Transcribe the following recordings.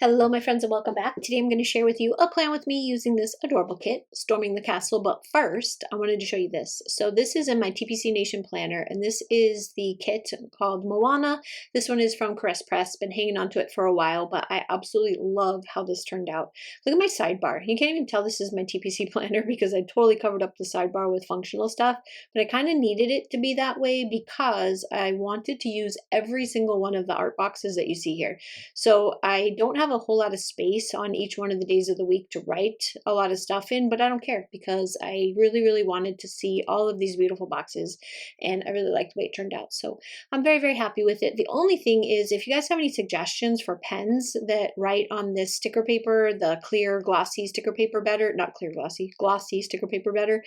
Hello my friends and welcome back. Today I'm going to share with you a plan with me using this adorable kit, Storming the Castle, but first I wanted to show you this. So this is in my TPC Nation planner and this is the kit called Moana. This one is from Caress Press, been hanging on to it for a while, but I absolutely love how this turned out. Look at my sidebar. You can't even tell this is my TPC planner because I totally covered up the sidebar with functional stuff, but I kind of needed it to be that way because I wanted to use every single one of the art boxes that you see here. So I don't have a whole lot of space on each one of the days of the week to write a lot of stuff in, but I don't care because I really wanted to see all of these beautiful boxes and I really liked the way it turned out. So I'm very happy with it. The only thing is, if you guys have any suggestions for pens that write on this sticker paper, the clear glossy sticker paper better, not clear glossy sticker paper better,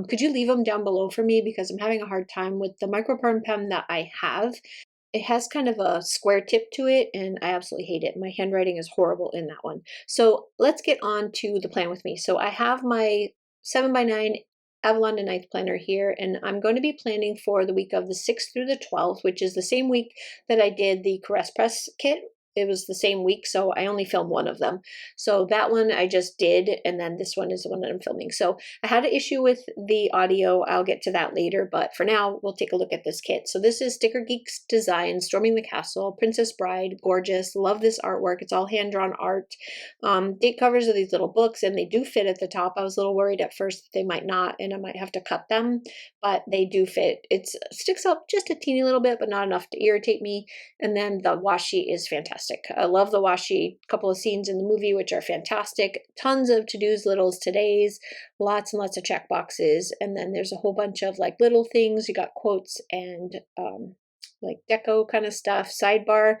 could you leave them down below for me because I'm having a hard time with the microperm pen that I have. It has kind of a square tip to it and I absolutely hate it. My handwriting is horrible in that one. So let's get on to the plan with me. So I have my 7x9 Avalon and Ninth planner here, and I'm going to be planning for the week of the 6th through the 12th, which is the same week that I did the Caress Press kit. It was the same week, so I only filmed one of them. So that one I just did, and then this one is the one that I'm filming. So I had an issue with the audio. I'll get to that later, but for now, we'll take a look at this kit. So this is Sticker Geek Designs, Storming the Castle, Princess Bride, gorgeous. Love this artwork. It's all hand-drawn art. Date covers of these little books, and they do fit at the top. I was a little worried at first that they might not, and I might have to cut them, but they do fit. It sticks up just a teeny little bit, but not enough to irritate me. And then the washi is fantastic. I love the washi. Couple of scenes in the movie which are fantastic. Tons of to-dos, littles, todays, lots and lots of check boxes, and then there's a whole bunch of like little things. You got quotes and like deco kind of stuff. Sidebar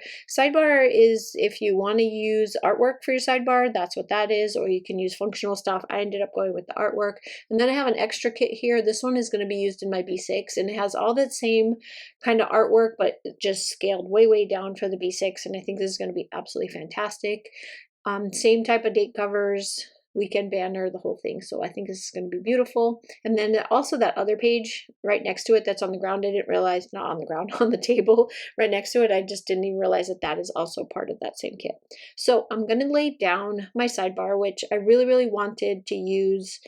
is if you want to use artwork for your sidebar, that's what that is, or you can use functional stuff. I ended up going with the artwork. And then I have an extra kit here. This one is going to be used in my B6 and it has all that same kind of artwork, but just scaled way down for the B6, and I think this is going to be absolutely fantastic. Same type of date covers, weekend banner, the whole thing. So I think this is going to be beautiful. And then also that other page right next to it that's on the ground, I didn't realize, not on the ground, on the table right next to it, I just didn't even realize that that is also part of that same kit. So I'm going to lay down my sidebar, which I really wanted to use.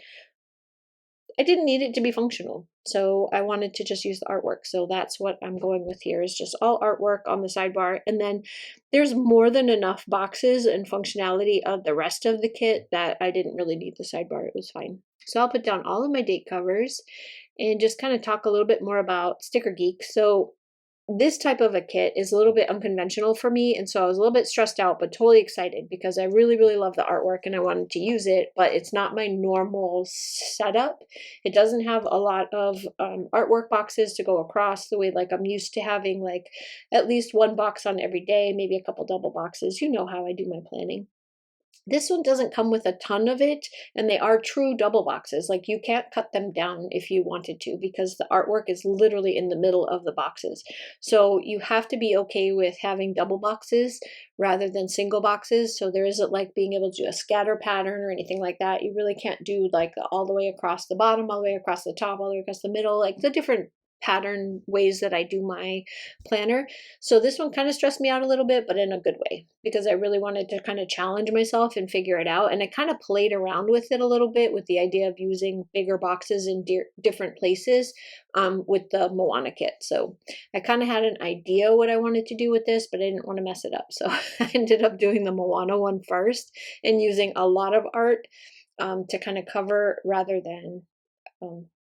I didn't need it to be functional, so I wanted to just use the artwork. So that's what I'm going with here, is just all artwork on the sidebar. And then there's more than enough boxes and functionality of the rest of the kit that I didn't really need the sidebar. It was fine. So I'll put down all of my date covers and just kind of talk a little bit more about Sticker Geek. So this type of a kit is a little bit unconventional for me, and so I was a little bit stressed out but totally excited because I really love the artwork and I wanted to use it, but it's not my normal setup. It doesn't have a lot of artwork boxes to go across the way like I'm used to having, like at least one box on every day, maybe a couple double boxes. You know how I do my planning. This one doesn't come with a ton of it, and they are true double boxes. Like you can't cut them down if you wanted to because the artwork is literally in the middle of the boxes. So you have to be okay with having double boxes rather than single boxes. So there isn't like being able to do a scatter pattern or anything like that. You really can't do like all the way across the bottom, all the way across the top, all the way across the middle, like the different pattern ways that I do my planner. So this one kind of stressed me out a little bit, but in a good way, because I really wanted to kind of challenge myself and figure it out. And I kind of played around with it a little bit with the idea of using bigger boxes in different places with the Moana kit. So I kind of had an idea what I wanted to do with this, but I didn't want to mess it up. So I ended up doing the Moana one first and using a lot of art to kind of cover rather than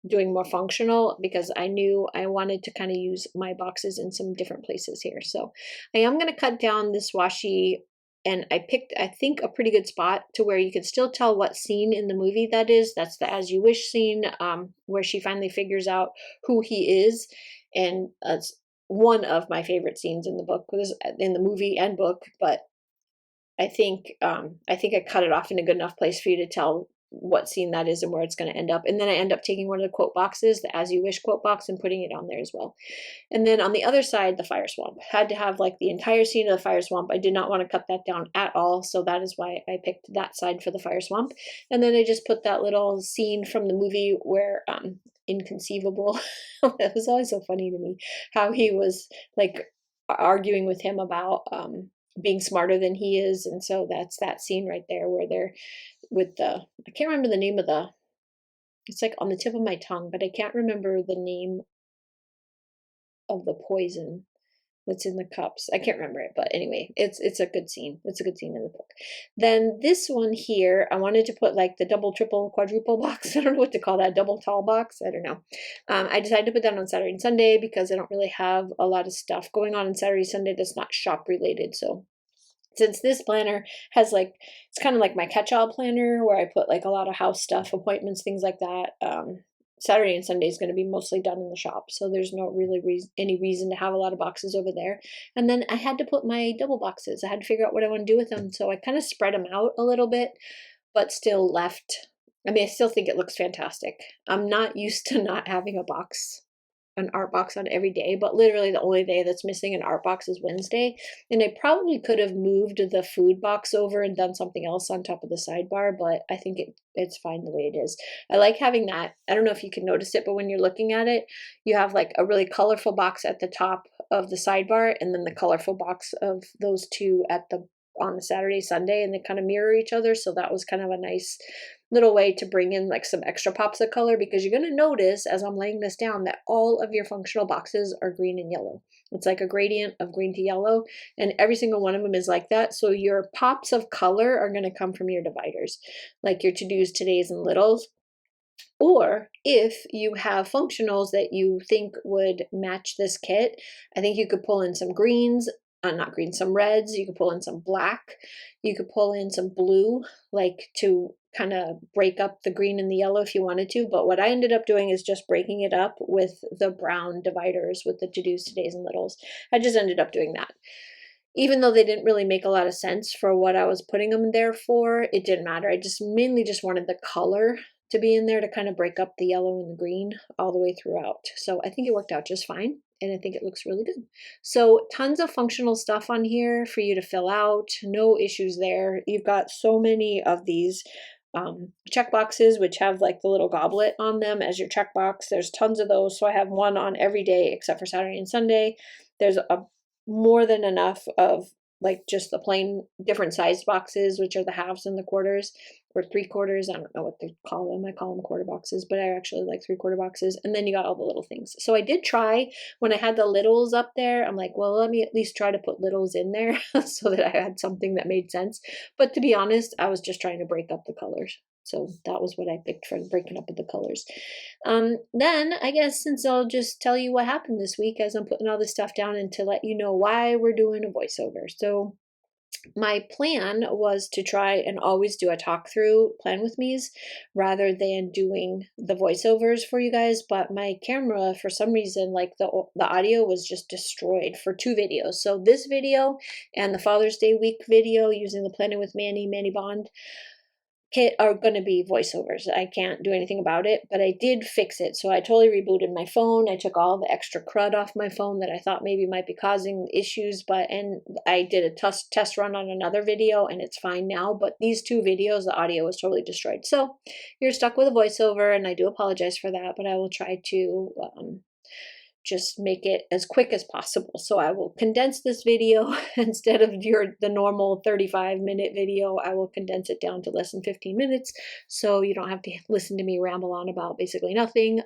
doing more functional, because I knew I wanted to kind of use my boxes in some different places here. So I am going to cut down this washi, and I picked, I think, a pretty good spot to where you can still tell what scene in the movie that is. That's the As You Wish scene, where she finally figures out who he is, and that's one of my favorite scenes in the book, in the movie and book. But I think I cut it off in a good enough place for you to tell what scene that is and where it's going to end up. And then I end up taking one of the quote boxes, the As You Wish quote box, and putting it on there as well. And then on the other side, the fire swamp. Had to have like the entire scene of the fire swamp. I did not want to cut that down at all, so that is why I picked that side for the fire swamp. And then I just put that little scene from the movie where Inconceivable, it was always so funny to me how he was like arguing with him about being smarter than he is. And so that's that scene right there where they're with I can't remember the name of it's like on the tip of my tongue, but I can't remember the name of the poison that's in the cups. I can't remember it, but anyway, it's a good scene. It's a good scene in the book. Then this one here, I wanted to put like the double, triple, quadruple box. I don't know what to call that, double tall box. I don't know. I decided to put that on Saturday and Sunday because I don't really have a lot of stuff going on Saturday, Sunday that's not shop related. So since this planner has like, it's kind of like my catch-all planner where I put like a lot of house stuff, appointments, things like that. Saturday and Sunday is going to be mostly done in the shop, so there's no really any reason to have a lot of boxes over there. And then I had to put my double boxes. I had to figure out what I want to do with them, so I kind of spread them out a little bit, but still left. I mean, I still think it looks fantastic. I'm not used to not having an art box on every day, but literally the only day that's missing an art box is Wednesday. And I probably could have moved the food box over and done something else on top of the sidebar, but I think it's fine the way it is. I like having that. I don't know if you can notice it, but when you're looking at it, you have like a really colorful box at the top of the sidebar and then the colorful box of those two on the Saturday, Sunday, and they kind of mirror each other. So that was kind of a nice little way to bring in like some extra pops of color, because you're going to notice as I'm laying this down that all of your functional boxes are green and yellow. It's like a gradient of green to yellow, and every single one of them is like that. So your pops of color are going to come from your dividers, like your to-dos, todays, and littles. Or if you have functionals that you think would match this kit, I think you could pull in some greens, not greens, some reds. You could pull in some black. You could pull in some blue, like to kind of break up the green and the yellow if you wanted to. But what I ended up doing is just breaking it up with the brown dividers with the to-dos, todays, and littles. I just ended up doing that. Even though they didn't really make a lot of sense for what I was putting them there for, it didn't matter. I just mainly just wanted the color to be in there to kind of break up the yellow and the green all the way throughout. So I think it worked out just fine, and I think it looks really good. So tons of functional stuff on here for you to fill out. No issues there. You've got so many of these check boxes, which have like the little goblet on them as your checkbox. There's tons of those. So I have one on every day except for Saturday and Sunday. There's more than enough of like just the plain different sized boxes, which are the halves and the quarters or 3/4. I don't know what they call them. I call them quarter boxes, but I actually like 3/4 boxes. And then you got all the little things. So I did try when I had the littles up there. I'm like, well, let me at least try to put littles in there so that I had something that made sense. But to be honest, I was just trying to break up the colors. So that was what I picked for breaking up with the colors. Then I guess since I'll just tell you what happened this week as I'm putting all this stuff down and to let you know why we're doing a voiceover. So my plan was to try and always do a talk through plan with me's rather than doing the voiceovers for you guys. But my camera, for some reason, like the audio was just destroyed for 2 videos. So this video and the Father's Day week video using the Planning with Manny Bond kit are going to be voiceovers. I can't do anything about it, but I did fix it. So I totally rebooted my phone. I took all the extra crud off my phone that I thought maybe might be causing issues, and I did a test run on another video and it's fine now. But these 2 videos, the audio was totally destroyed. So you're stuck with a voiceover, and I do apologize for that, but I will try to just make it as quick as possible. So I will condense this video instead of the normal 35-minute video. I will condense it down to less than 15 minutes so you don't have to listen to me ramble on about basically nothing.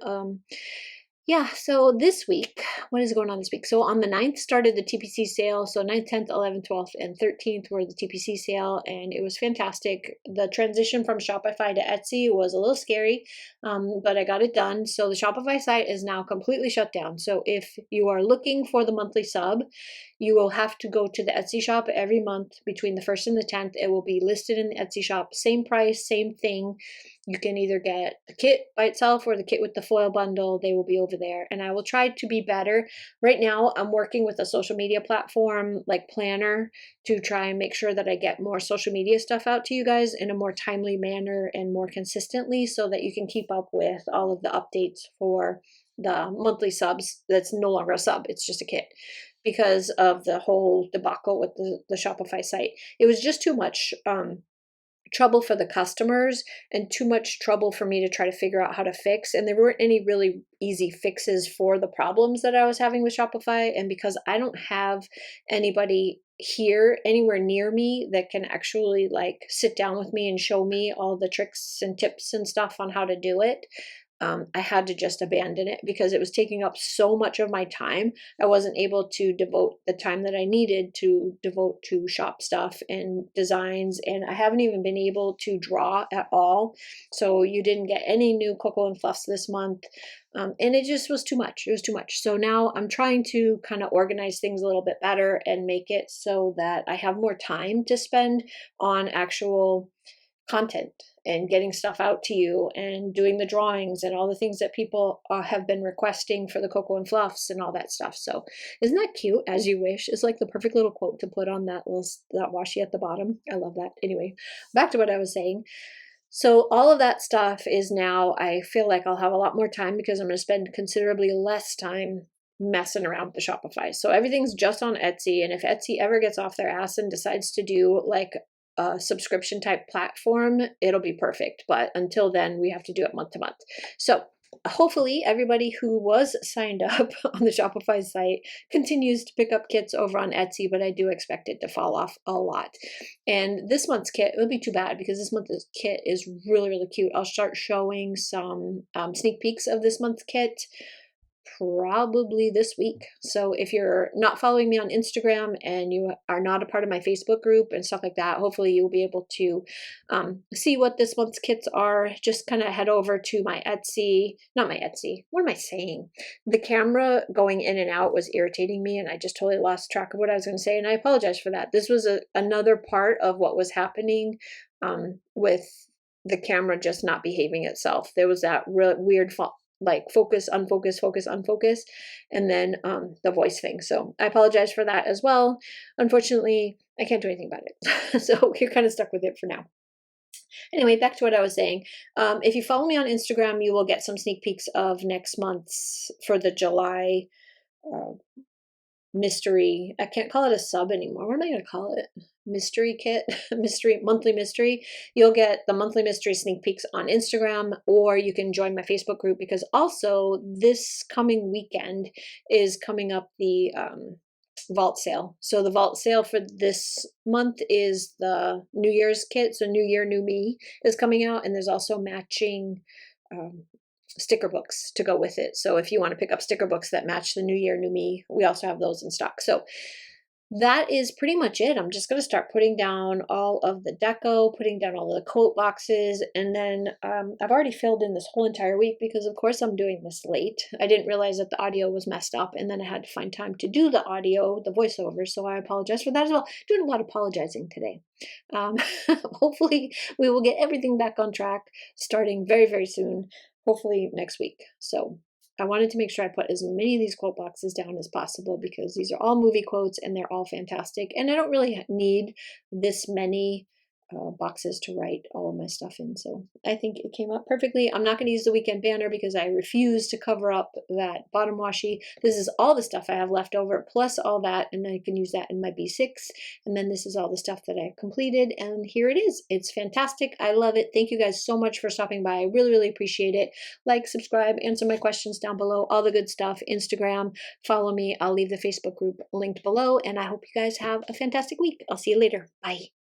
Yeah, so this week, what is going on this week? So on the 9th started the TPC sale. So 9th, 10th, 11th, 12th, and 13th were the TPC sale, and it was fantastic. The transition from Shopify to Etsy was a little scary, but I got it done. So the Shopify site is now completely shut down. So if you are looking for the monthly sub, you will have to go to the Etsy shop every month between the 1st and the 10th. It will be listed in the Etsy shop, same price, same thing. You can either get the kit by itself or the kit with the foil bundle. They will be over there. And I will try to be better. Right now, I'm working with a social media platform like Planner to try and make sure that I get more social media stuff out to you guys in a more timely manner and more consistently so that you can keep up with all of the updates for the monthly subs. That's no longer a sub. It's just a kit because of the whole debacle with the Shopify site. It was just too much trouble for the customers and too much trouble for me to try to figure out how to fix. And there weren't any really easy fixes for the problems that I was having with Shopify. And because I don't have anybody here anywhere near me that can actually like sit down with me and show me all the tricks and tips and stuff on how to do it. I had to just abandon it because it was taking up so much of my time. I wasn't able to devote the time that I needed to devote to shop stuff and designs, and I haven't even been able to draw at all. So you didn't get any new Cocoa and Fluffs this month, and it just was too much. It was too much. So now I'm trying to kind of organize things a little bit better and make it so that I have more time to spend on actual content and getting stuff out to you and doing the drawings and all the things that people have been requesting for the Cocoa and Fluffs and all that stuff. So isn't that cute? As you wish. It's like the perfect little quote to put on that washi at the bottom. I love that. Anyway, back to what I was saying. So all of that stuff is now, I feel like I'll have a lot more time because I'm going to spend considerably less time messing around with the Shopify. So everything's just on Etsy. And if Etsy ever gets off their ass and decides to do like a subscription type platform, it'll be perfect. But until then, we have to do it month to month. So hopefully everybody who was signed up on the Shopify site continues to pick up kits over on Etsy, but I do expect it to fall off a lot. And this month's kit, it'll be too bad because this month's kit is really, really cute. I'll start showing some sneak peeks of this month's kit probably this week. So if you're not following me on Instagram and you are not a part of my Facebook group and stuff like that, hopefully you'll be able to see what this month's kits are. Just kind of head over to my Etsy, not my Etsy, what am I saying? The camera going in and out was irritating me and I just totally lost track of what I was going to say, and I apologize for that. This was another part of what was happening with the camera just not behaving itself. There was that real weird like focus, unfocus, focus, unfocus, and then the voice thing. So I apologize for that as well. Unfortunately, I can't do anything about it. So you're kind of stuck with it for now. Anyway, back to what I was saying. If you follow me on Instagram, you will get some sneak peeks of next month's for the July mystery. I can't call it a sub anymore. What am I going to call it? Mystery kit, monthly mystery. You'll get the monthly mystery sneak peeks on Instagram, or you can join my Facebook group, because also this coming weekend is coming up the vault sale. So the vault sale for this month is the New Year's kit. So New Year, New Me is coming out, and there's also matching sticker books to go with it. So if you want to pick up sticker books that match the New Year, New Me, we also have those in stock. So that is pretty much it. I'm just going to start putting down all of the deco, putting down all of the quote boxes, and then I've already filled in this whole entire week because, of course, I'm doing this late. I didn't realize that the audio was messed up, and then I had to find time to do the audio, the voiceover, so I apologize for that as well. Doing a lot of apologizing today. Hopefully, we will get everything back on track starting very, very soon, hopefully next week. So I wanted to make sure I put as many of these quote boxes down as possible because these are all movie quotes and they're all fantastic. And I don't really need this many boxes to write all of my stuff in. So I think it came up perfectly. I'm not going to use the weekend banner because I refuse to cover up that bottom washi. This is all the stuff I have left over plus all that, and I can use that in my B6. And then this is all the stuff that I completed, and here it is. It's fantastic. I love it. Thank you guys so much for stopping by. I really, really appreciate it. Like, subscribe, answer my questions down below, all the good stuff. Instagram, follow me. I'll leave the Facebook group linked below, and I hope you guys have a fantastic week. I'll see you later. Bye.